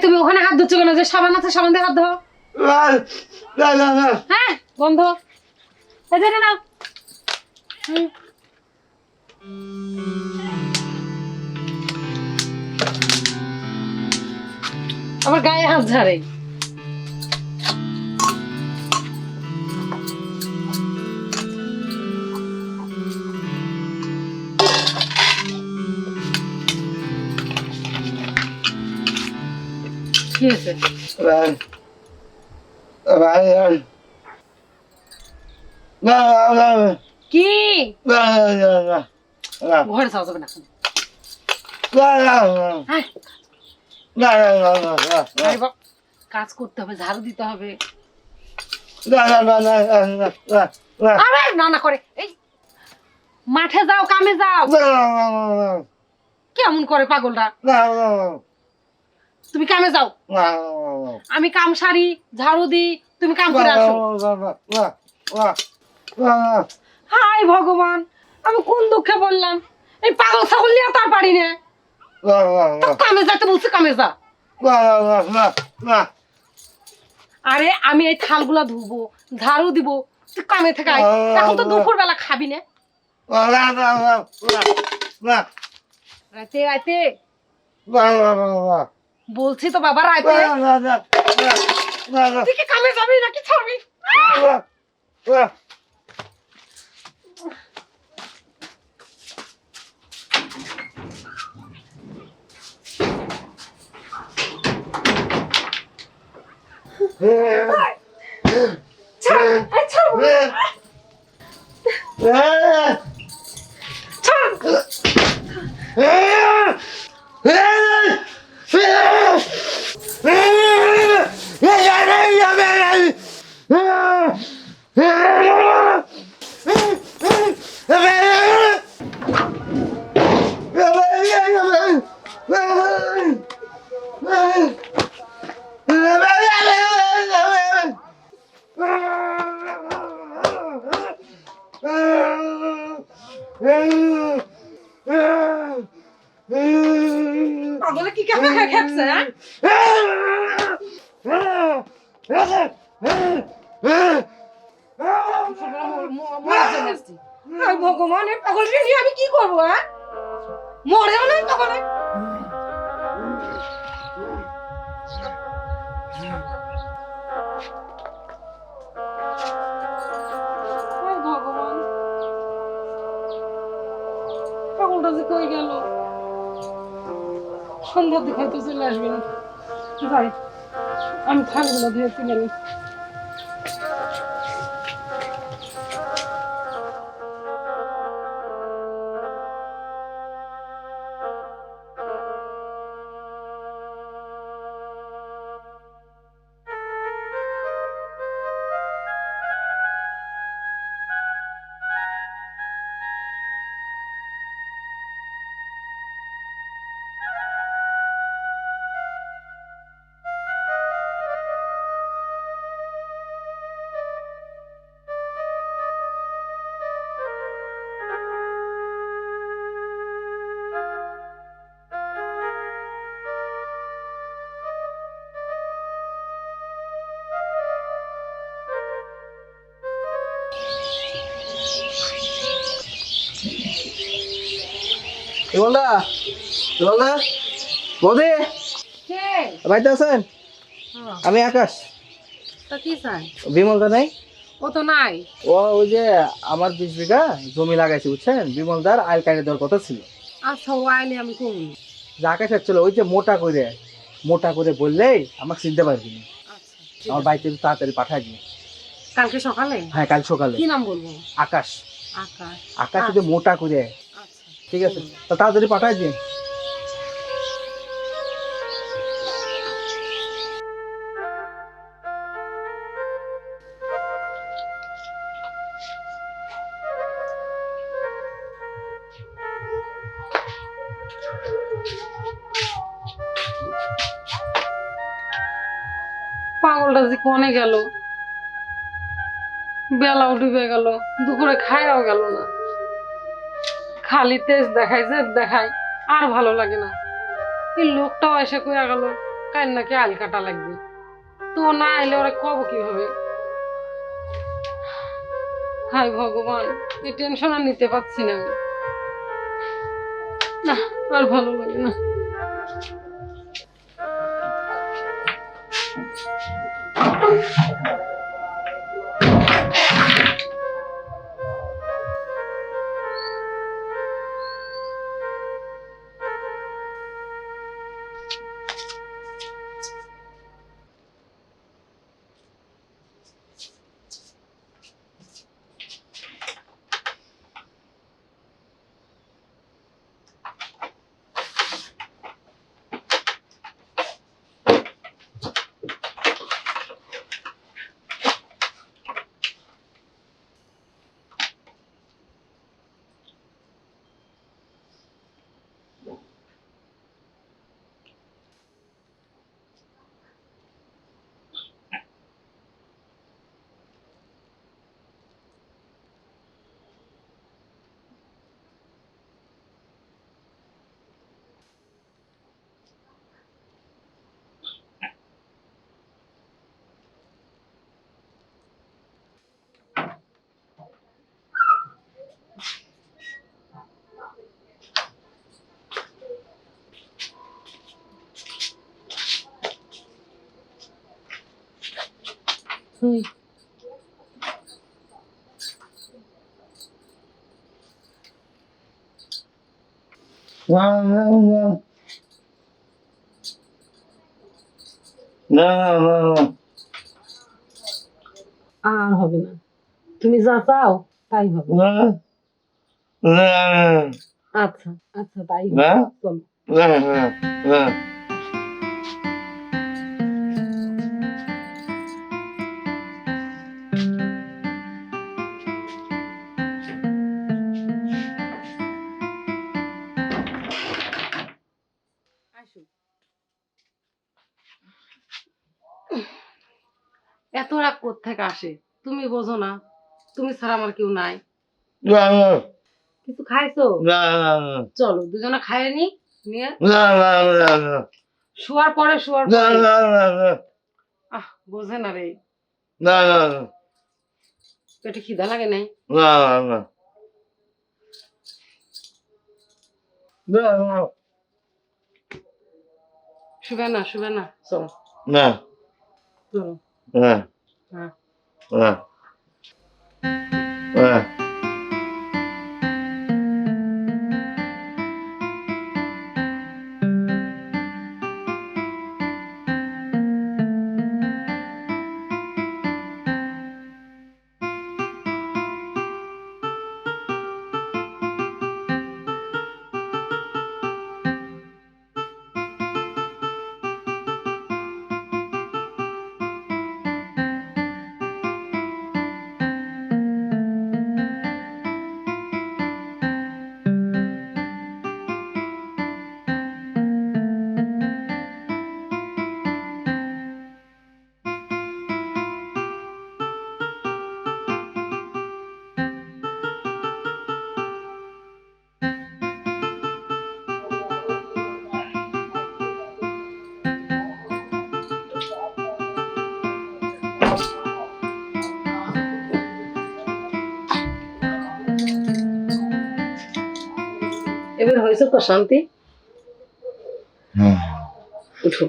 তুমি ওখানে হাত ধুচ্ছ কেন? যে সাবান আছে সাবান দিয়ে হাত ধো। হ্যাঁ বন্ধ। এই যে নাও। আবার গায়ে হাত ঝাড়ে। কি হয়েছে? কি ঘরে যাওয়া যাবে না। কাজ করতে হবে, ঝাড়ু দিতে হবে। না না করে এই মাঠে যাও, কামে যাও। কেমন করে পাগলটা? তুমি কামে যাও, আমি কাম সারি, ঝাড়ু দি, তুমি কাম করে আসো। হাই ভগবান, আমি কোন দুঃখে বললাম। এই পাগল ছাগল নিয়ে তার পারি না। কামে যাতে বলছি, কামে যা। আরে আমি এই থালগুলা ধুবো, ঝাড়ু দিব, তুই কামে থেকে আয়। এখন তো দুপুর বেলা খাবি না। রাতে রাতে বলছি তো বাবা, রাতে তুই কি কামে যাবি নাকি ছাড়বি? পাগলে কি কাকা খেপছে? ভগবান, পাগল নিয়ে আমি কি করবো? হ্যাঁ, মরেও নাই পাগলে। ভগবান, পাগলটা যে কই গেল? সন্ধ্যার দিকে হয়তো চলে আসবে না। যাই, আমি থালগুলো ধুয়ে তুলে নিই। বৌদি কে? বাড়িতে আছেন? আমি আকাশ। তা কি চাই? বিমলদা নাই? ও তো নাই। ওই যে আমার 20 বিঘা জমি লাগাইছে বুঝছেন, বিমলদার আইল কাটে দেওয়ার কথা ছিল। আচ্ছা, ও আইলে আমি কমু। যে আকাশ ছিল ওই যে মোটা করে বললেই আমাকে চিনতে পারবি না। আচ্ছা, আমার বাড়িতে একটু তাড়াতাড়ি পাঠাই দিন। কালকে সকালে? হ্যাঁ কাল সকালে। কি নাম বলবো? আকাশ। আকাশ। আকাশ যদি মোটা করে। আচ্ছা ঠিক আছে, তো তাড়াতাড়ি পাঠাই দিন। পাগলটা যে কোনে গেল, বেলাও ডুবে গেল, দুপুরে খায়াও গেল না, খালি তেজ দেখাই যে দেখাই, আর ভালো লাগে না। এই লোকটাও এসে কইয়া গেল কার নাকি আল কাটা লাগবে, তো না এলে ওরা কব কিভাবে? হাই ভগবান, এই টেনশন আর নিতে পারছি না আমি। না, আর ভালো লাগে না। আর হবে না, তুমি যা চাও তাই হবে। আচ্ছা আচ্ছা, তাই হবে। চলো। আসো। এত রাগ কোত্থেকে আসে তুমি বোঝো না? তুমি ছাড়া আমার কেউ নাই। কিছু খাইছো? চলো দুজনে খাইয়ে নি, নিয়ে শোয়ার পরে আহ, বোঝে না রে, পেটে খিদা লাগে নাই? শুবে না চলো। চলো। হ্যাঁ। এবার হয়েছে তো শান্তি? উঠো।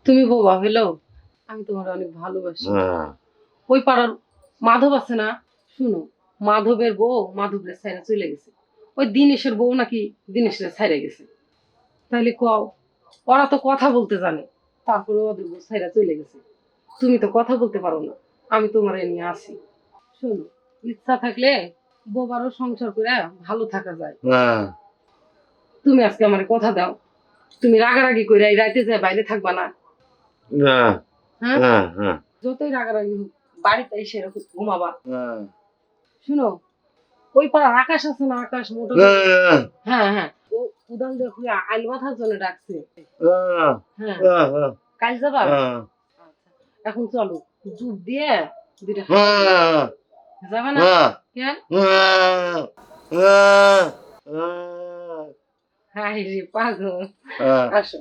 তুমি বোবা হইলেও আমি তোমার অনেক ভালোবাসি। ওই পাড়ার মাধব আছে না, শুনো, মাধবের বউ মাধবের ছাইরা চলে গেছে, ওই দিনেশের বউ নাকি দিনেশের ছাইরা গেছে। তাইলে কও, ওরা তো কথা বলতে জানে, তারপরে ওদের বউ ছাইরা চলে গেছে। তুমি তো কথা বলতে পারো না, আমি তোমার নিয়ে আসি। শোনো, ইচ্ছা থাকলে বোবারও সংসার করে ভালো থাকা যায়। তুমি আজকে আমার কথা দাও, তুমি রাগারাগি করে এই রাইতে যায় বাইরে থাকবা না। হ্যাঁ, যতই রাগারাগি হোক বাড়িতে এসে এরকম ঘুমাবা। শুনো, ওই পাড়ার আকাশ আছে না, আকাশ মোটা, হ্যাঁ হ্যাঁ, ও উদান দেখো আইল মাথার জন্য ডাকছে। হ্যাঁ, কাল যাবা? আচ্ছা, এখন চলো, ডুব দিয়ে দুইটা যাবে না কেন? হাই রে পাগল, আসো।